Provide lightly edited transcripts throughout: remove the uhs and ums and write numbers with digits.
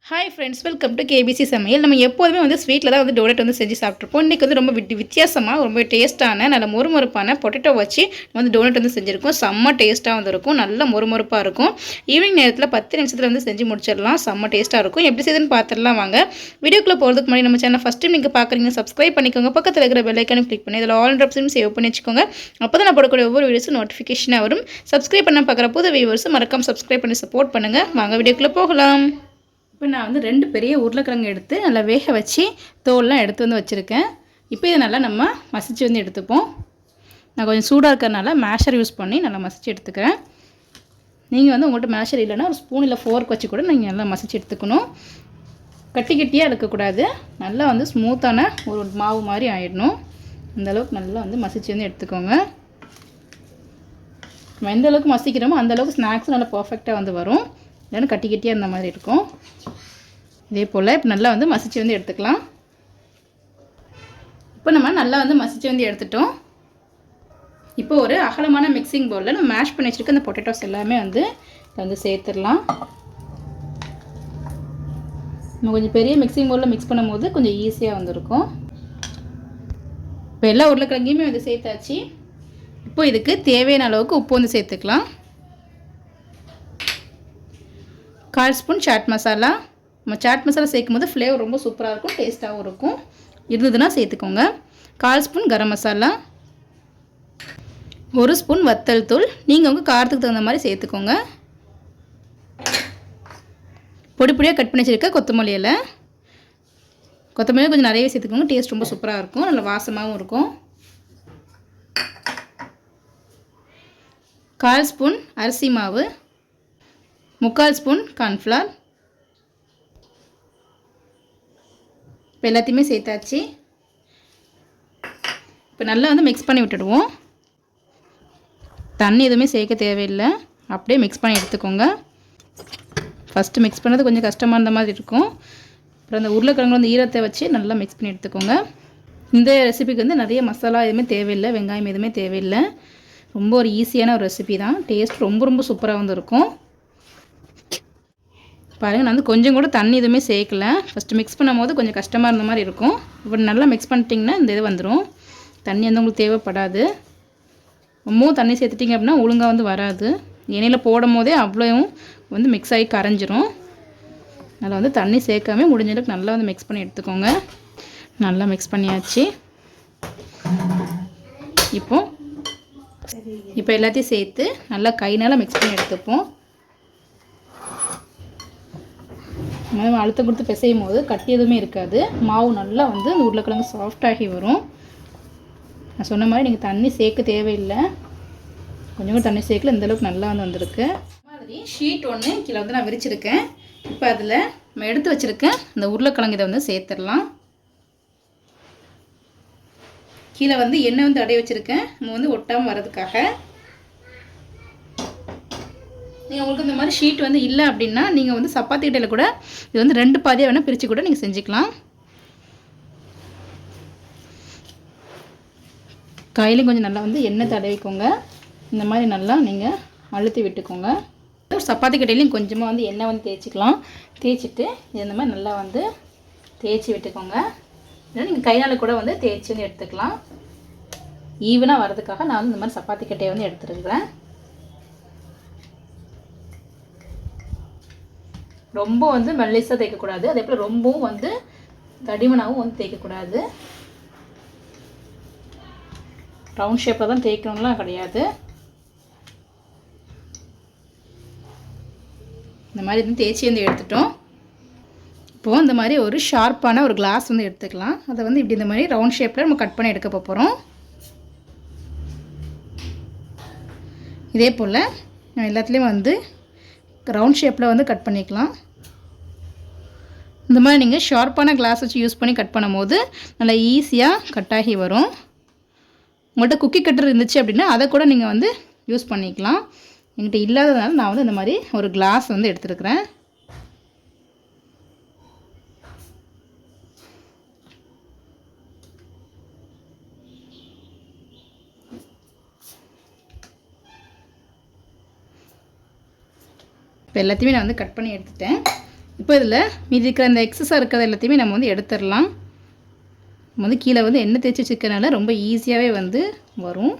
Hi friends, welcome to KBC சமையல். நம்ம எப்போதுமே வந்து ஸ்வீட்டில் தான் வந்து டோனட் வந்து செஞ்சு சாப்பிட்ருப்போம். இன்றைக்கி வந்து ரொம்ப வித்தியாசமாக ரொம்ப டேஸ்ட்டான நல்ல மொறுமொறுப்பான பொட்டேட்டோ வச்சு வந்து டோனட் வந்து செஞ்சுருக்கோம். செம்ம டேஸ்ட்டாக வந்து இருக்கும், நல்ல மொறுமொறுப்பாக இருக்கும். ஈவினிங் நேரத்தில் 10 நிமிஷத்தில் வந்து செஞ்சு முடிச்சிடலாம். செம்ம டேஸ்ட்டாக இருக்கும். எப்படி செய்யுதுன்னு பார்த்துடலாம் வாங்க. வீடியோக்குள்ளே போகிறதுக்கு முன்னாடி நம்ம சேனல் ஃபஸ்ட் டைம் நீங்கள் பார்க்குறீங்க, சப்ஸ்கிரைப் பண்ணிக்கோங்க. பக்கத்தில் இருக்கிற பெல் ஐக்கானும் கிளிக் பண்ணி இதில் ஆல் ஆப்ஷனும் சேவ் பண்ணி வச்சுக்கோங்க. அப்போ தான் நான் போடக்கூடிய ஒவ்வொரு வீடியோஸும் நோட்டிஃபிகேஷனாக வரும். சப்ஸ்கிரைப் பண்ண பார்க்குற புது வியூவர்ஸும் மறக்காம சப்ஸ்கிரைப் பண்ணி சப்போர்ட் பண்ணுங்கள். வாங்க வீடியோக்குள்ளே போகலாம். இப்போ நான் வந்து 2 பெரிய உருளைக்கிழங்கு எடுத்து நல்லா வேக வச்சு தோல்லாம் எடுத்து வந்து வச்சுருக்கேன். இப்போ இதை நல்லா நம்ம மசிச்சு வந்து எடுத்துப்போம். நான் கொஞ்சம் சூடாக இருக்கிறதுனால மேஷர் யூஸ் பண்ணி நல்லா மசிச்சு எடுத்துக்கிறேன். நீங்கள் வந்து உங்கள்கிட்ட மேஷர் இல்லைன்னா ஒரு ஸ்பூன் இல்லை ஃபோர்க் வச்சு கூட நீங்கள் நல்லா மசிச்சு எடுத்துக்கணும். கட்டி கட்டியாக இருக்கக்கூடாது, நல்லா வந்து ஸ்மூத்தான ஒரு மாவு மாதிரி ஆகிடணும். அந்தளவுக்கு நல்லா வந்து மசிச்சு வந்து எடுத்துக்கோங்க. நம்ம எந்த அளவுக்கு மசிக்கிறோமோ அந்தளவுக்கு ஸ்நாக்ஸும் நல்லா பர்ஃபெக்டாக வந்து வரும். இல்லைன்னா கட்டி கட்டியாக அந்த மாதிரி இருக்கும். இதே போல் இப்போ நல்லா வந்து மசிச்சு வந்து எடுத்துக்கலாம். இப்போ நம்ம நல்லா வந்து மசிச்சு வந்து எடுத்துட்டோம். இப்போ ஒரு அகலமான மிக்சிங் பவுலில் நம்ம மேஷ் பண்ணி வச்சுருக்க அந்த பொட்டேட்டோஸ் எல்லாமே வந்து சேர்த்துடலாம். நம்ம கொஞ்சம் பெரிய மிக்சிங் பவுலில் மிக்ஸ் பண்ணும்போது கொஞ்சம் ஈஸியாக வந்துருக்கும். இப்போ எல்லா உருளைக்கிழங்கையுமே வந்து சேர்த்தாச்சு. இப்போ இதுக்கு தேவையான அளவுக்கு உப்பு வந்து சேர்த்துக்கலாம். 1/4 ஸ்பூன் சாட் மசாலா. நம்ம சாட் மசாலா சேர்க்கும் போது ஃப்ளேவர் ரொம்ப சூப்பராக இருக்கும், டேஸ்ட்டாகவும் இருக்கும். இருந்ததுன்னா சேர்த்துக்கோங்க. 1/4 ஸ்பூன் கரம் மசாலா, 1 ஸ்பூன் வத்தல் தூள். நீங்கள் உங்கள் காரத்துக்கு தகுந்த மாதிரி சேர்த்துக்கோங்க. பொடி பொடியாக கட் பண்ணி வச்சுருக்க கொத்தமல்லி இலை. கொத்தமல்லி கொஞ்சம் நிறையவே சேர்த்துக்கோங்க, டேஸ்ட் ரொம்ப சூப்பராக இருக்கும், நல்ல வாசமாகவும் இருக்கும். 1/4 ஸ்பூன் அரிசி மாவு, 3/4 ஸ்பூன் கார்ன்ஃப்ளவர். இப்போ எல்லாத்தையுமே சேர்த்தாச்சு. இப்போ நல்லா வந்து மிக்ஸ் பண்ணி விட்டுடுவோம். தண்ணி எதுவுமே சேர்க்க தேவையில்லை, அப்படியே மிக்ஸ் பண்ணி எடுத்துக்கோங்க. ஃபஸ்ட்டு மிக்ஸ் பண்ணது கொஞ்சம் கஷ்டமாக இருந்த மாதிரி இருக்கும். அப்புறம் அந்த உருளைக்கிழங்கு வந்து ஈரத்தை வச்சு நல்லா மிக்ஸ் பண்ணி எடுத்துக்கோங்க. இந்த ரெசிபிக்கு வந்து நிறைய மசாலா எதுவுமே தேவையில்லை, வெங்காயம் எதுவுமே தேவையில்லை. ரொம்ப ஒரு ஈஸியான ஒரு ரெசிபி தான். டேஸ்ட் ரொம்ப ரொம்ப சூப்பராக வந்து இருக்கும். பாருங்கள், நான் வந்து கொஞ்சம் கூட தண்ணி எதுவுமே சேர்க்கலை. ஃபஸ்ட்டு மிக்ஸ் பண்ணும் போது கொஞ்சம் கஷ்டமாக இருந்த மாதிரி இருக்கும். இப்போ நல்லா மிக்ஸ் பண்ணிட்டிங்கன்னா இந்த இது வந்துடும். தண்ணி வந்து உங்களுக்கு தேவைப்படாது. ரொம்பவும் தண்ணி சேர்த்துட்டிங்க அப்படின்னா ஒழுங்காக வந்து வராது. எண்ணெயில் போடும் போதே அவ்வளோவும் வந்து மிக்ஸ் ஆகி கரைஞ்சிரும். அதில் வந்து தண்ணி சேர்க்காம முடிஞ்ச அளவுக்கு நல்லா வந்து மிக்ஸ் பண்ணி எடுத்துக்கோங்க. நல்லா மிக்ஸ் பண்ணியாச்சு. இப்போ எல்லாத்தையும் சேர்த்து நல்லா கைனால் மிக்ஸ் பண்ணி எடுத்துப்போம். அழுத்தம் கொடுத்து பிசையும் போது கட்டி எதுவுமே இருக்காது. மாவு நல்லா வந்து அந்த உருளைக்கிழங்கு சாஃப்டாகி வரும். நான் சொன்ன மாதிரி நீங்கள் தண்ணி சேர்க்க தேவையில்லை. கொஞ்சம் கூட தண்ணி சேர்க்கல, இந்தளவுக்கு நல்லா வந்து வந்திருக்கு. மாதிரி ஷீட் ஒன்று கீழே வந்து நான் விரிச்சிருக்கேன். இப்போ அதில் நம்ம எடுத்து வச்சுருக்கேன் அந்த உருளைக்கிழங்கு இதை வந்து சேர்த்துடலாம். கீழே வந்து எண்ணெய் வந்து அடைய வச்சுருக்கேன், நம்ம வந்து ஒட்டாமல் வர்றதுக்காக. நீங்கள் உங்களுக்கு இந்த மாதிரி ஷீட் வந்து இல்லை அப்படின்னா நீங்கள் வந்து சப்பாத்தி கட்டையில் கூட இது வந்து 2 பாதியாக வேணால் பிரித்து கூட நீங்கள் செஞ்சுக்கலாம். கையிலையும் கொஞ்சம் நல்லா வந்து எண்ணெய் தடவிக்கோங்க. இந்த மாதிரி நல்லா நீங்கள் அழுத்தி விட்டுக்கோங்க. ஒரு சப்பாத்தி கட்டையிலையும் கொஞ்சமாக வந்து எண்ணெய் வந்து தேய்ச்சிக்கலாம். தேய்ச்சிட்டு இந்த மாதிரி நல்லா வந்து தேய்ச்சி விட்டுக்கோங்க. இல்லை நீங்கள் கையால் கூட வந்து தேய்ச்சி வந்து எடுத்துக்கலாம். ஈவனாக வர்றதுக்காக நான் வந்து இந்த மாதிரி சப்பாத்தி கட்டையை வந்து எடுத்துருக்கிறேன். ரொம்ப வந்து மெல்லிஸாக தேய்க்கக்கூடாது, அதே போல் ரொம்பவும் வந்து தடிமனாகவும் வந்து தேய்க்கக்கூடாது. ரவுண்ட் ஷேப்பில் தான் தேய்க்கணும்லாம் கிடையாது. இந்த மாதிரி வந்து தேய்ச்சி வந்து எடுத்துட்டோம். இப்போது இந்த மாதிரி ஒரு ஷார்ப்பான ஒரு கிளாஸ் வந்து எடுத்துக்கலாம். அதை வந்து இப்படி இந்த மாதிரி ரவுண்ட் ஷேப்பில் நம்ம கட் பண்ணி எடுக்க போகிறோம். இதே போல் எல்லாத்துலேயும் வந்து ரவுண்ட் ஷேப்பில் வந்து கட் பண்ணிக்கலாம். இந்த மாதிரி நீங்கள் ஷார்ப்பான கிளாஸ் வச்சு யூஸ் பண்ணி கட் பண்ணும்போது நல்லா ஈஸியாக கட் ஆகி வரும். உங்கள்கிட்ட குக்கி கட்டர் இருந்துச்சு அப்படின்னா அதை கூட நீங்கள் வந்து யூஸ் பண்ணிக்கலாம். என்கிட்ட இல்லாததுனால நான் வந்து இந்த மாதிரி ஒரு கிளாஸ் வந்து எடுத்துருக்கிறேன். இப்போ எல்லாத்தையுமே நான் வந்து கட் பண்ணி எடுத்துட்டேன். இப்போ இதில் மீதி இருக்கிற அந்த எக்ஸஸாக இருக்கிறது எல்லாத்தையுமே நம்ம வந்து எடுத்துடலாம். நம்ம வந்து கீழே வந்து எண்ணெய் தேய்ச்சி வச்சுக்கிறனால ரொம்ப ஈஸியாகவே வந்து வரும்.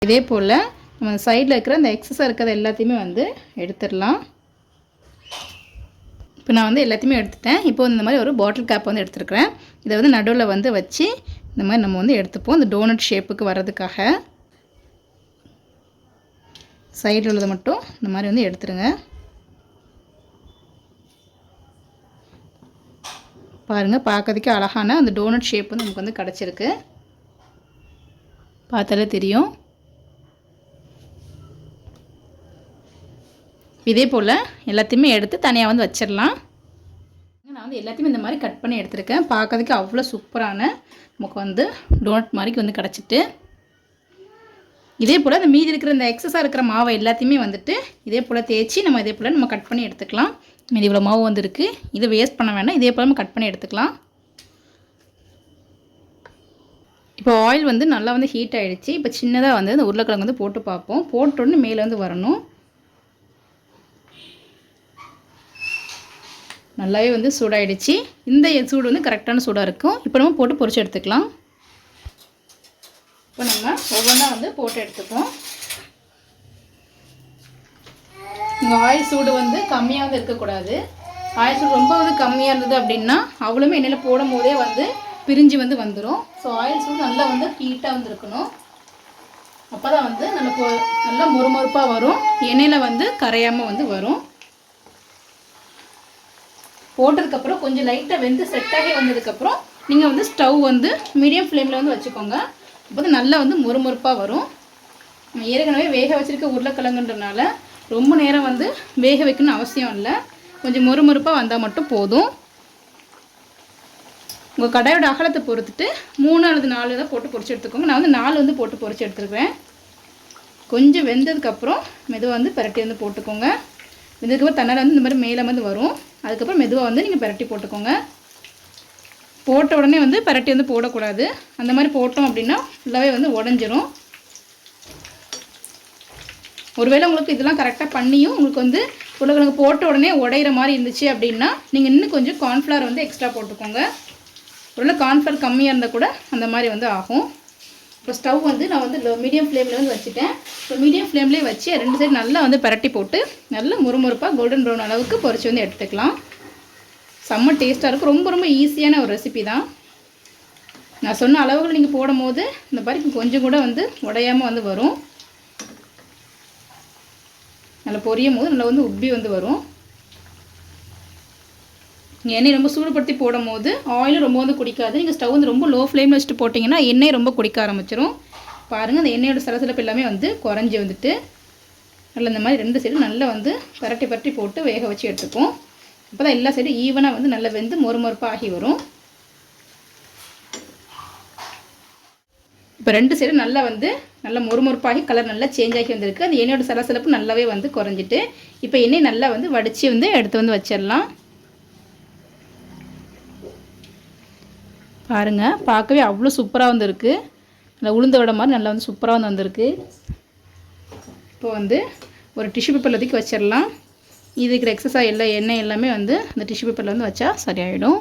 இதே போல் நம்ம சைடில் இருக்கிற அந்த எக்ஸஸாக இருக்கிறது எல்லாத்தையுமே வந்து எடுத்துடலாம். இப்போ நான் வந்து எல்லாத்தையுமே எடுத்துட்டேன். இப்போ இந்த மாதிரி ஒரு பாட்டில் கேப் வந்து எடுத்துருக்கிறேன். இதை வந்து நடுவில் வந்து வச்சு இந்த மாதிரி நம்ம வந்து எடுத்துப்போம். இந்த டோனட் ஷேப்புக்கு வர்றதுக்காக சைடில் உள்ளதை மட்டும் இந்த மாதிரி வந்து எடுத்துருங்க. பாருங்கள், பார்க்கறதுக்கு அழகான அந்த டோனட் ஷேப் வந்து நமக்கு வந்து கிடச்சிருக்கு. பார்த்தாலே தெரியும். இதே போல் எல்லாத்தையுமே எடுத்து தனியாக வந்து வச்சிடலாம். நான் வந்து எல்லாத்தையுமே இந்த மாதிரி கட் பண்ணி எடுத்துருக்கேன். பார்க்கறதுக்கு அவ்வளோ சூப்பரான நமக்கு வந்து டோனட் மாதிரிக்கு வந்து கிடச்சிட்டு, இதே போல் இந்த மீதி இருக்கிற இந்த எக்ஸஸாக இருக்கிற மாவை எல்லாத்தையுமே வந்துட்டு இதே போல் தேய்ச்சி நம்ம இதே போல் நம்ம கட் பண்ணி எடுத்துக்கலாம். மீதி இவ்வளோ மாவு வந்துருக்கு, இதை வேஸ்ட் பண்ண வேண்டாம். இதே போல் நம்ம கட் பண்ணி எடுத்துக்கலாம். இப்போ ஆயில் வந்து நல்லா வந்து ஹீட் ஆகிடுச்சு. இப்போ சின்னதாக வந்து இந்த உருளைக்கிழங்கு வந்து போட்டு பார்ப்போம். போட்டோன்னு மேலே வந்து வரணும். நல்லாவே வந்து சூடாகிடுச்சு. இந்த சூடு வந்து கரெக்டான சூடாக இருக்கும். இப்போ நம்ம போட்டு பொரிச்சு எடுத்துக்கலாம். இப்போ நம்ம ஒவ்வொன்றா வந்து போட்டு எடுத்துப்போம். இங்கே ஆயில் சூடு வந்து கம்மியாக வந்து இருக்கக்கூடாது. ஆயில் சூடு ரொம்ப வந்து கம்மியாக இருந்தது அப்படின்னா அவ்வளோமே எண்ணெயில் போடும் போதே வந்து பிரிஞ்சு வந்து வந்துடும். ஸோ ஆயில் சூடு நல்லா வந்து ஹீட்டாக வந்து இருக்கணும். அப்போ தான் வந்து நல்லா மொறுமொறுப்பாக வரும். எண்ணெயில் வந்து கரையாமல் வந்து வரும். போட்டதுக்கப்புறம் கொஞ்சம் லைட்டாக வெந்து செட்டாகி வந்ததுக்கப்புறம் நீங்கள் வந்து ஸ்டவ் வந்து மீடியம் ஃப்ளேமில் வந்து வச்சுக்கோங்க. அப்போ தான் நல்லா வந்து மொறுமொறுப்பாக வரும். ஏற்கனவே வேக வச்சுருக்க உருளைக்கிழங்குன்றனால ரொம்ப நேரம் வந்து வேக வைக்கணும்னு அவசியம் இல்லை. கொஞ்சம் மொறுமொறுப்பாக வந்தால் மட்டும் போதும். உங்கள் கடாயோட அகலத்தை பொறுத்துட்டு 3 அல்லது 4 தான் போட்டு பொரிச்சு எடுத்துக்கோங்க. நான் வந்து 4 வந்து போட்டு பொரிச்சு எடுத்துருக்கேன். கொஞ்சம் வெந்ததுக்கப்புறம் மெதுவாக வந்து பரட்டி வந்து போட்டுக்கோங்க. இதுக்கப்புறம் தன்னால் வந்து இந்த மாதிரி மேலே வந்து வரும். அதுக்கப்புறம் மெதுவாக வந்து நீங்கள் பரட்டி போட்டுக்கோங்க. போட்ட உடனே வந்து பரட்டி வந்து போடக்கூடாது. அந்த மாதிரி போட்டோம் அப்படின்னா ஃபுல்லாகவே வந்து உடஞ்சிரும். ஒருவேளை உங்களுக்கு இதெல்லாம் கரெக்டாக பண்ணியும் உங்களுக்கு வந்து உருளைக்கிழங்கு போட்ட உடனே உடையிற மாதிரி இருந்துச்சு அப்படின்னா நீங்கள் இன்னும் கொஞ்சம் கார்ன்ஃப்ளவர் வந்து எக்ஸ்ட்ரா போட்டுக்கோங்க. ஒருவேளை கார்ன்ஃப்ளவர் கம்மியாக இருந்தால் கூட அந்த மாதிரி வந்து ஆகும். இப்போ ஸ்டவ் வந்து நான் வந்து மீடியம் ஃப்ளேமில் வந்து வச்சுட்டேன். இப்போ மீடியம் ஃப்ளேம்லேயே வச்சு 2 சைடு நல்லா வந்து பரட்டி போட்டு நல்லா முறுமுறுப்பாக கோல்டன் ப்ரௌன் அளவுக்கு பொரிச்சு வந்து எடுத்துக்கலாம். செம்ம டேஸ்ட்டாக இருக்கும். ரொம்ப ரொம்ப ஈஸியான ஒரு ரெசிபி தான். நான் சொன்ன அளவுகள் நீங்கள் போடும் போது இந்த மாதிரி கொஞ்சம் கூட வந்து உடையாமல் வந்து வரும். நல்லா பொரியும் போது நல்லா வந்து உப்பி வந்து வரும். நீங்கள் எண்ணெய் ரொம்ப சூடுபடுத்தி போடும் போது ஆயிலும் ரொம்ப வந்து குடிக்காது. நீங்கள் ஸ்டவ் வந்து ரொம்ப லோ ஃப்ளேமில் வச்சுட்டு போட்டிங்கன்னா எண்ணெய் ரொம்ப குடிக்க ஆரம்பிச்சிடும். பாருங்கள், அந்த எண்ணெயோட சலசலப்பு எல்லாமே வந்து குறைஞ்சி வந்துட்டு நல்லா இந்த மாதிரி 2 சைடும் நல்லா வந்து பரட்டி பரட்டி போட்டு வேக வச்சு எடுத்துப்போம். அப்போ தான் எல்லா சைடும் ஈவனாக வந்து நல்லா வெந்து மொறுமொறுப்பாக ஆகி வரும். இப்போ 2 சைடும் நல்லா வந்து நல்லா மொறுமொறுப்பாகி கலர் நல்லா சேஞ்ச் ஆகி வந்திருக்கு. அந்த எண்ணெயோட சலசலப்பு நல்லாவே வந்து குறைஞ்சிட்டு இப்போ எண்ணெய் நல்லா வந்து வடித்து வந்து எடுத்து வந்து வச்சிடலாம். பாருங்கள், பார்க்கவே அவ்வளோ சூப்பராக வந்துருக்கு. நல்லா உளுந்த வடை மாதிரி நல்லா வந்து சூப்பராக வந்து வந்திருக்கு. இப்போ வந்து ஒரு டிஷ்யூ பேப்பரில் தூக்கி வச்சிடலாம். இது இருக்கிற எக்ஸஸாக எல்லா எண்ணெய் எல்லாமே வந்து அந்த டிஷ்யூ பேப்பரில் வந்து வச்சா சரியாயிடும்.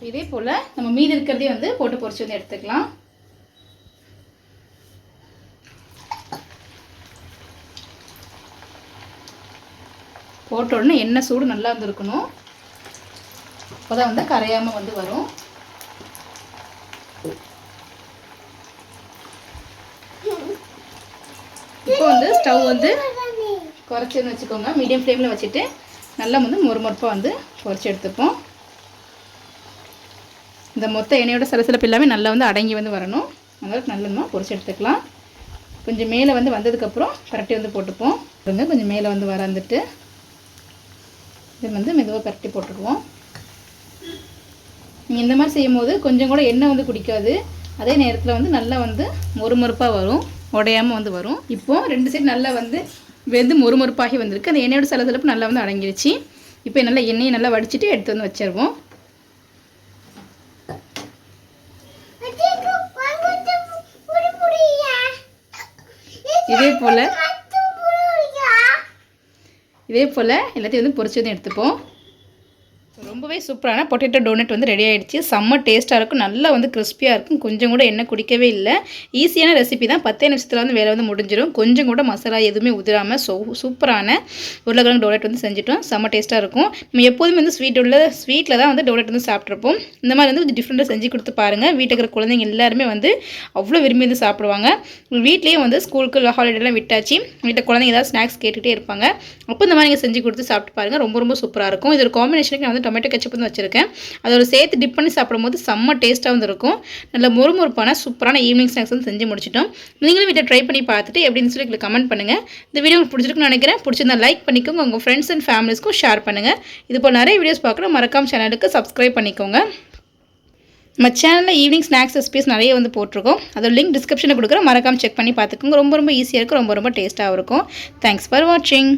இதே போல் நம்ம மீதி இருக்கிறதே வந்து போட்டு பொரிச்சு வந்து எடுத்துக்கலாம். போட்ட உடனே எண்ணெய் சூடு நல்லா இருந்திருக்கணும். அப்போ தான் வந்து கரையாமல் வந்து வரும். இப்போ வந்து ஸ்டவ் வந்து குறைச்சின்னு வச்சுக்கோங்க. மீடியம் ஃப்ளேமில் வச்சுட்டு நல்லா வந்து மொறுமொறுப்பாக வந்து பொரிச்சு எடுத்துப்போம். இந்த மொத்த எண்ணெயோட சலசலப்பு எல்லாமே நல்லா வந்து அடங்கி வந்து வரணும். அதனால் நல்லா பொரிச்சு எடுத்துக்கலாம். கொஞ்சம் மேலே வந்து வந்ததுக்கப்புறம் பரட்டி வந்து போட்டுப்போம். கொஞ்சம் மேலே வந்து வரந்துட்டு இதை வந்து மெதுவாக பரட்டி போட்டுடுவோம். நீங்கள் இந்த மாதிரி செய்யும் போது கொஞ்சம் கூட எண்ணெய் வந்து குடிக்காது. அதே நேரத்தில் வந்து நல்லா வந்து மொறுமொறுப்பாக வரும், உடையாமல் வந்து வரும். இப்போது 2 சைடு நல்லா வந்து வெந்து மொறுமொறுப்பாகி வந்திருக்கு. அந்த எண்ணெயோட சலசலப்பு நல்லா வந்து அடங்கிடுச்சு. இப்போ நல்லா எண்ணெயை நல்லா வடிச்சிட்டு எடுத்து வந்து வச்சிருவோம். போல் எல்லாத்தையும் வந்து பொரிச்சு வந்து எடுத்துப்போம். ரொம்பவே சூப்பரான பொட்டேட்டோ டோனட் வந்து ரெடி ஆகிடுச்சு. செம்ம டேஸ்ட்டாக இருக்கும், நல்லா வந்து கிறிஸ்பியாக இருக்கும், கொஞ்சம் கூட எண்ணெய் குடிக்கவே இல்லை. ஈஸியான ரெசிபி தான், 10 நிமிஷத்தில் வந்து வேலை வந்து முடிஞ்சிடும். கொஞ்சம் கூட மசாலா எதுவுமே உதிராமல் சூப்பரான உருளைக்கிழங்கு டோனட் வந்து செஞ்சுட்டோம். செம்ம டேஸ்ட்டாக இருக்கும். நம்ம எப்போதுமே வந்து ஸ்வீட்டில் தான் வந்து டோனட் வந்து சாப்பிட்ருப்போம். இந்த மாதிரி வந்து கொஞ்சம் டிஃப்ரெண்ட்டாக செஞ்சு கொடுத்து பாருங்கள். வீட்டில் இருக்கிற குழந்தைங்க எல்லாருமே வந்து அவ்வளோ விரும்பி வந்து சாப்பிடுவாங்க. வீட்லேயே வந்து ஸ்கூலுக்கு ஹாலிடேலாம் விட்டாச்சு, வீட்டில் குழந்தைங்க ஏதாவது ஸ்நாக்ஸ் கேட்டுகிட்டே இருப்பாங்க. அப்போ இந்த மாதிரி நீங்கள் செஞ்சு கொடுத்து சாப்பிட்டு பாருங்கள், ரொம்ப ரொம்ப சூப்பராக இருக்கும். இது ஒரு காம்பினேஷனுக்கு நான் வந்து டொமேட்டோ கெச்சப் வந்து வச்சுருக்கேன். அதோட சேர்த்து டிப் பண்ணி சாப்பிடும்போது செம்ம டேஸ்ட்டாக வந்து இருக்கும். நல்ல மொறுமொறுப்பான சூப்பரான ஈவினிங் ஸ்நாக்ஸ் வந்து செஞ்சு முடிச்சிட்டோம். நீங்களும் வீட்டை ட்ரை பண்ணி பார்த்துட்டு எப்படின்னு சொல்லி எங்களுக்கு கமெண்ட் பண்ணுங்கள். இந்த வீடியோ உங்களுக்கு பிடிச்சிருக்குன்னு நினைக்கிறேன். பிடிச்சிருந்தா லைக் பண்ணிக்கோங்க, உங்கள் ஃப்ரெண்ட்ஸ் அண்ட் ஃபேமிலிஸ்க்கும் ஷேர் பண்ணுங்கள். இது போல் நிறைய வீடியோஸ் பார்க்குறோம், மறக்காம சேனலுக்கு சப்ஸ்கிரைப் பண்ணிக்கோங்க. நம்ம சேனலில் ஈவினிங் ஸ்நாக்ஸ் ரெசிபீஸ் நிறைய வந்து போட்டிருக்கோம். அதோட லிங்க் டிஸ்கிரிப்ஷனில் கொடுக்குறோம், மறக்காம செக் பண்ணி பார்த்துக்கோங்க. ரொம்ப ரொம்ப ஈஸியாக இருக்கும், ரொம்ப ரொம்ப டேஸ்ட்டாகவும் இருக்கும். தேங்க்ஸ் ஃபார் வாட்சிங்.